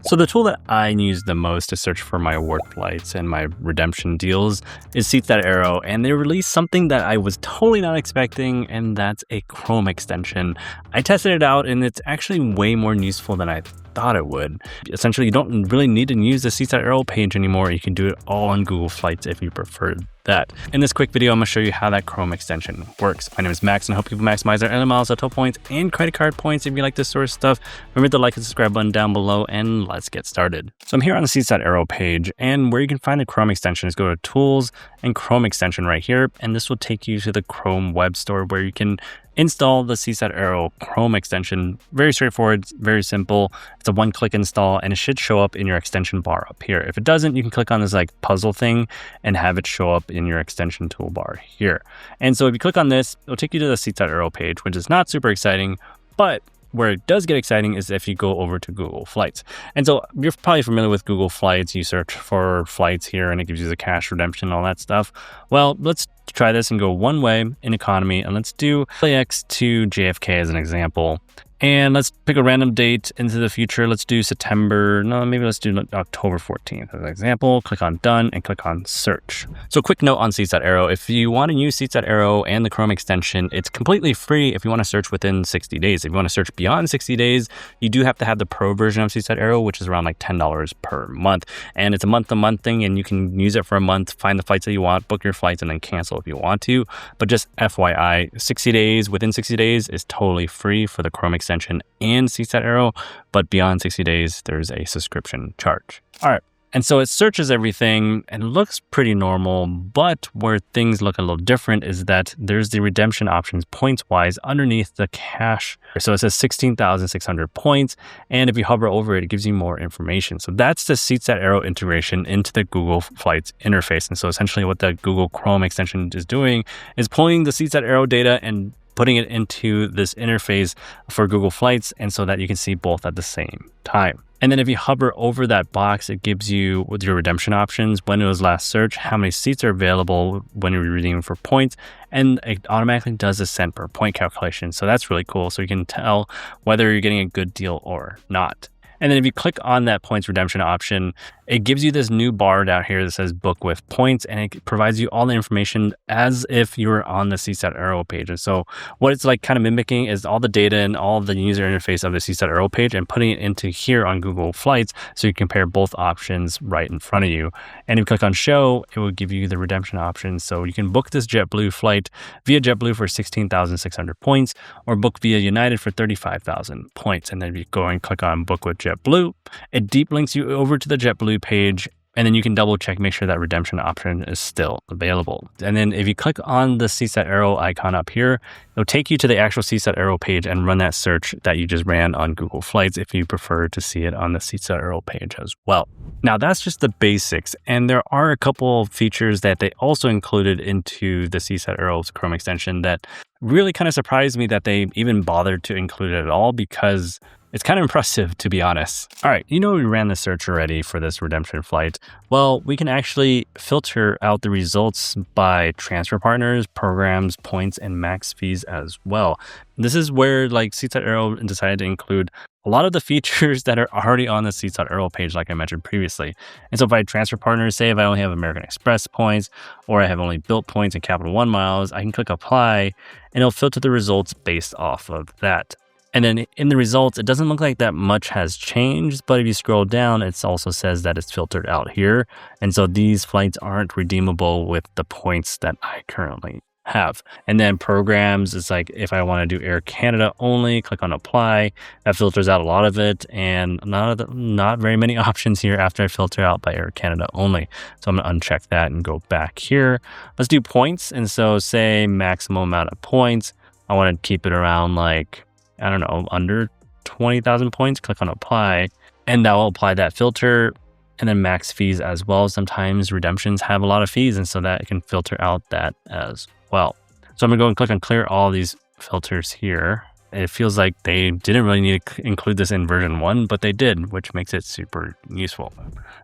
So the tool that I use the most to search for my award flights and my redemption deals is Seats.aero, and they released something that I was totally not expecting, and that's a Chrome extension. I tested it out, and it's actually way more useful than I thought it would. Essentially, you don't really need to use the Seats.aero page anymore. You can do it all on Google Flights if you prefer that. In this quick video, I'm going to show you how that Chrome extension works. My name is Max, and I hope people maximize their air miles, hotel points, and credit card points. If you like this sort of stuff, remember to like and subscribe button down below, and let's get started. So I'm here on the Seats.aero page, and where you can find the Chrome extension is go to Tools and Chrome extension right here, and this will take you to the Chrome web store where you can install the Seats.aero Chrome extension. Very straightforward, very simple. It's a one-click install, and it should show up in your extension bar up here. If it doesn't, you can click on this like puzzle thing and have it show up in your extension toolbar here. And so if you click on this, it'll take you to the Seats.aero page, which is not super exciting, but where it does get exciting is if you go over to Google Flights. And so you're probably familiar with Google Flights. You search for flights here and it gives you the cash redemption, all that stuff. Well, let's try this and go one way in economy, and let's do LAX to JFK as an example. And let's pick a random date into the future. Let's do maybe let's do October 14th as an example. Click on done and click on search. So quick note on Seats.aero, if you want to use Seats.aero and the Chrome extension, it's completely free if you want to search within 60 days. If you want to search beyond 60 days, you do have to have the pro version of Seats.aero, which is around like $10 per month. And it's a month-to-month thing, and you can use it for a month, find the flights that you want, book your flights, and then cancel if you want to. But just FYI, 60 days, within 60 days is totally free for the Chrome extension and Seats.aero, but beyond 60 days, there's a subscription charge. All right. And so it searches everything and looks pretty normal, but where things look a little different is that there's the redemption options points-wise underneath the cash. So it says 16,600 points, and if you hover over it, it gives you more information. So that's the Seats.aero integration into the Google Flights interface. And so essentially what the Google Chrome extension is doing is pulling the Seats.aero data and putting it into this interface for Google Flights, and so that you can see both at the same time. And then if you hover over that box, it gives you with your redemption options, when it was last searched, how many seats are available when you're redeeming for points, and it automatically does a cent per point calculation. So that's really cool. So you can tell whether you're getting a good deal or not. And then if you click on that points redemption option, it gives you this new bar down here that says book with points, and it provides you all the information as if you were on the Seats.aero page. And so what it's like kind of mimicking is all the data and all the user interface of the Seats.aero page and putting it into here on Google Flights, so you compare both options right in front of you. And if you click on show, it will give you the redemption options. So you can book this JetBlue flight via JetBlue for 16,600 points, or book via United for 35,000 points. And then if you go and click on book with JetBlue, it deep links you over to the JetBlue page, and then you can double check, make sure that redemption option is still available. And then if you click on the Seats.aero icon up here, it'll take you to the actual Seats.aero page and run that search that you just ran on Google Flights if you prefer to see it on the Seats.aero page as well. Now that's just the basics, and there are a couple of features that they also included into the Seats.aero's Chrome extension that really kind of surprised me that they even bothered to include it at all, because it's kind of impressive, to be honest. All right, we ran the search already for this redemption flight. Well, we can actually filter out the results by transfer partners, programs, points, and max fees as well. This is where Seats.aero decided to include a lot of the features that are already on the Seats.aero page, like I mentioned previously. And so if I transfer partners, say if I only have American Express points, or I have only Bilt points and Capital One miles, I can click apply, and it'll filter the results based off of that. And then in the results, it doesn't look like that much has changed, but if you scroll down, it also says that it's filtered out here. And so these flights aren't redeemable with the points that I currently have. And then programs, it's like if I want to do Air Canada only, click on apply. That filters out a lot of it, and not very many options here after I filter out by Air Canada only. So I'm going to uncheck that and go back here. Let's do points. And so say maximum amount of points. I want to keep it around under 20,000 points. Click on apply, and that will apply that filter. And then max fees as well. Sometimes redemptions have a lot of fees, and so that can filter out that as well. So I'm gonna go and click on clear all these filters here. It feels like they didn't really need to include this in version 1, but they did, which makes it super useful.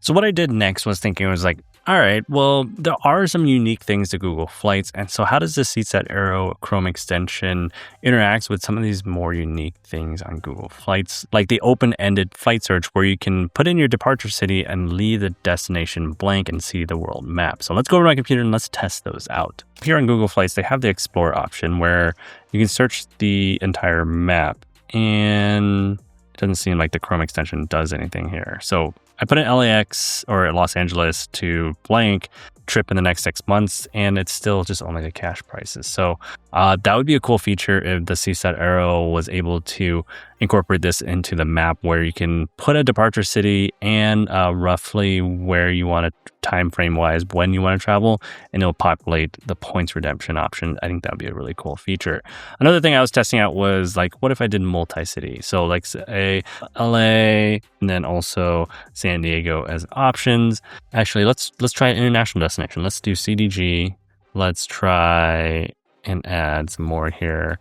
So what I did next was thinking, all All right, well, there are some unique things to Google Flights. And so how does the Seats.aero Chrome extension interact with some of these more unique things on Google Flights, like the open-ended flight search where you can put in your departure city and leave the destination blank and see the world map. So let's go over to my computer and let's test those out. Here on Google Flights, they have the Explore option where you can search the entire map, and it doesn't seem like the Chrome extension does anything here. So I put in LAX or Los Angeles to blank, trip in the next 6 months, and it's still just only the cash prices. So that would be a cool feature if the Seats.aero was able to incorporate this into the map where you can put a departure city and roughly where you want to time frame wise when you want to travel, and it'll populate the points redemption option. I think that would be a really cool feature. Another thing I was testing out was like, what if I did multi-city? So like say LA and then also San Diego as options. Actually, let's try an international destination. Let's do CDG. Let's try and add some more here.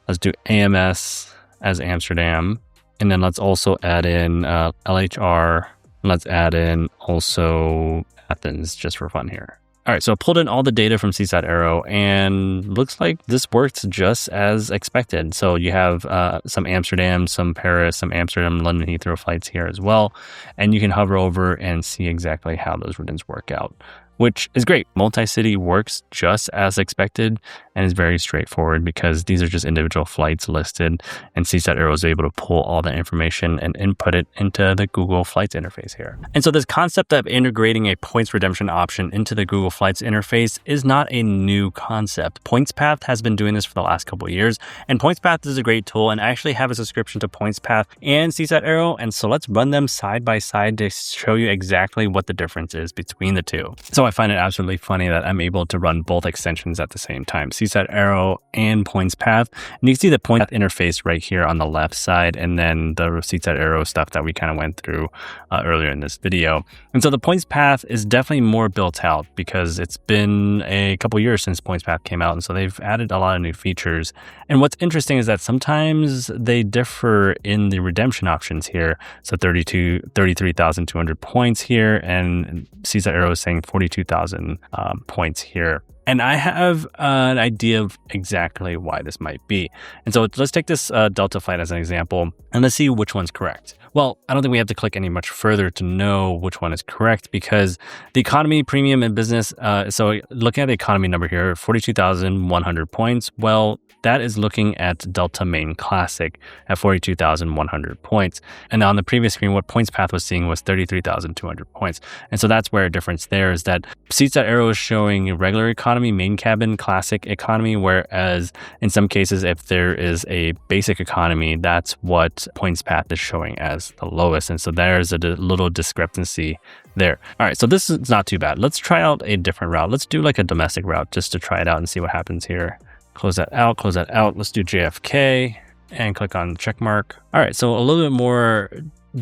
Let's do AMS as Amsterdam. And then let's also add in LHR. Let's add in also Athens just for fun here. All right, so I pulled in all the data from Seats.aero and looks like this works just as expected. So you have some Amsterdam, some Paris, some Amsterdam, London Heathrow flights here as well. And you can hover over and see exactly how those routines work out, which is great. Multi-city works just as expected and is very straightforward because these are just individual flights listed, and Seats.aero is able to pull all that information and input it into the Google Flights interface here. And so this concept of integrating a points redemption option into the Google Flights interface is not a new concept. PointsPath has been doing this for the last couple of years, and PointsPath is a great tool, and I actually have a subscription to PointsPath and Seats.aero, and so let's run them side by side to show you exactly what the difference is between the two. So I find it absolutely funny that I'm able to run both extensions at the same time, Seats.aero and PointsPath. And you can see the PointsPath interface right here on the left side, and then the Seats.aero stuff that we kind of went through earlier in this video. And so the PointsPath is definitely more built out because it's been a couple years since PointsPath came out, and so they've added a lot of new features. And what's interesting is that sometimes they differ in the redemption options here. So 33,200 points here, and Seats.aero is saying 42,000 points here. And I have an idea of exactly why this might be. And so let's take this Delta flight as an example, and let's see which one's correct. Well, I don't think we have to click any much further to know which one is correct because the economy, premium, and business, so looking at the economy number here, 42,100 points, well, that is looking at Delta Main Classic at 42,100 points. And on the previous screen, what PointsPath was seeing was 33,200 points. And so that's where a difference there is that Seats.aero is showing regular economy, main cabin, classic economy, whereas in some cases, if there is a basic economy, that's what PointsPath is showing as the lowest. And so there's a little discrepancy there. All right, so this is not too bad. Let's try out a different route. Let's do like a domestic route just to try it out and see what happens here. Close that out, close that out. Let's do JFK and click on check mark. All right, so a little bit more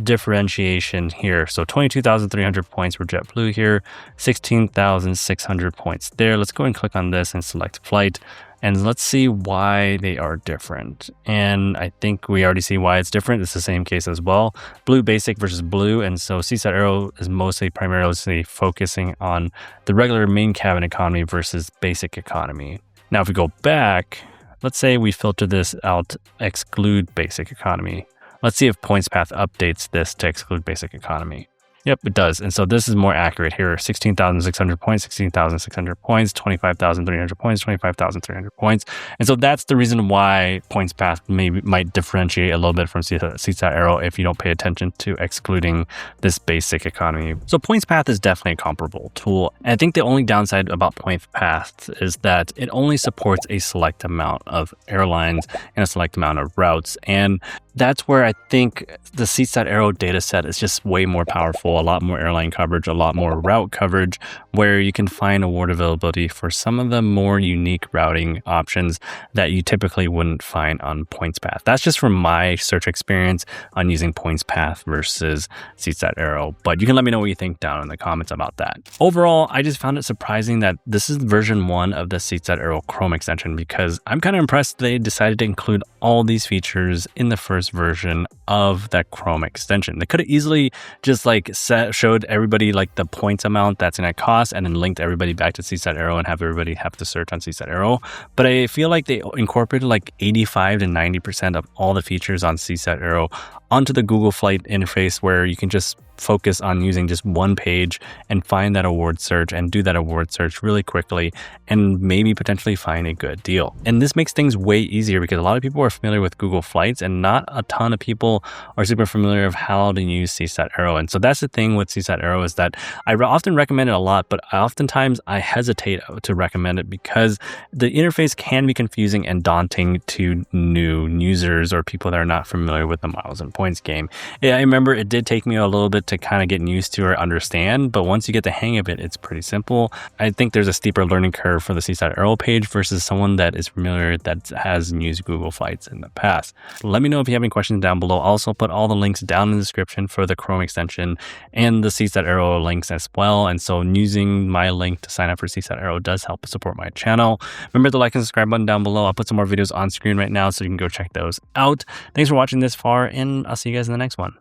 differentiation here. So 22,300 points for JetBlue here, 16,600 points there. Let's go and click on this and select flight. And let's see why they are different. And I think we already see why it's different. It's the same case as well. Blue Basic versus Blue. And so Seats.aero is primarily focusing on the regular main cabin economy versus basic economy. Now, if we go back, let's say we filter this out, exclude basic economy. Let's see if PointsPath updates this to exclude basic economy. Yep, it does. And so this is more accurate here. 16,600 points, 16,600 points, 25,300 points, 25,300 points. And so that's the reason why PointsPath might differentiate a little bit from Seats.aero if you don't pay attention to excluding this basic economy. So PointsPath is definitely a comparable tool. And I think the only downside about PointsPath is that it only supports a select amount of airlines and a select amount of routes. And that's where I think the Seats.aero data set is just way more powerful, a lot more airline coverage, a lot more route coverage, where you can find award availability for some of the more unique routing options that you typically wouldn't find on PointsPath. That's just from my search experience on using PointsPath versus Seats.aero, but you can let me know what you think down in the comments about that. Overall, I just found it surprising that this is version 1 of the Seats.aero Chrome extension because I'm kind of impressed they decided to include all these features in the first version of that Chrome extension. They could have easily just like showed everybody like the points amount that's going to cost across and then linked everybody back to Seats.aero and have everybody have to search on Seats.aero. But I feel like they incorporated like 85 to 90% of all the features on Seats.aero onto the Google Flight interface, where you can just focus on using just one page and find that award search and do that award search really quickly and maybe potentially find a good deal. And this makes things way easier because a lot of people are familiar with Google Flights and not a ton of people are super familiar of how to use Seats.aero. And so that's the thing with Seats.aero, is that I often recommend it a lot, but oftentimes I hesitate to recommend it because the interface can be confusing and daunting to new users or people that are not familiar with the miles and points game. I remember it did take me a little bit to kind of get used to or understand, but once you get the hang of it, it's pretty simple. I think there's a steeper learning curve for the Seats.aero page versus someone that is familiar, that has used Google Flights in the past. Let me know if you have any questions down below. I'll also put all the links down in the description for the Chrome extension and the Seats.aero links as well. And so using my link to sign up for Seats.aero does help support my channel. Remember the like and subscribe button down below. I'll put some more videos on screen right now so you can go check those out. Thanks for watching this far, and I'll see you guys in the next one.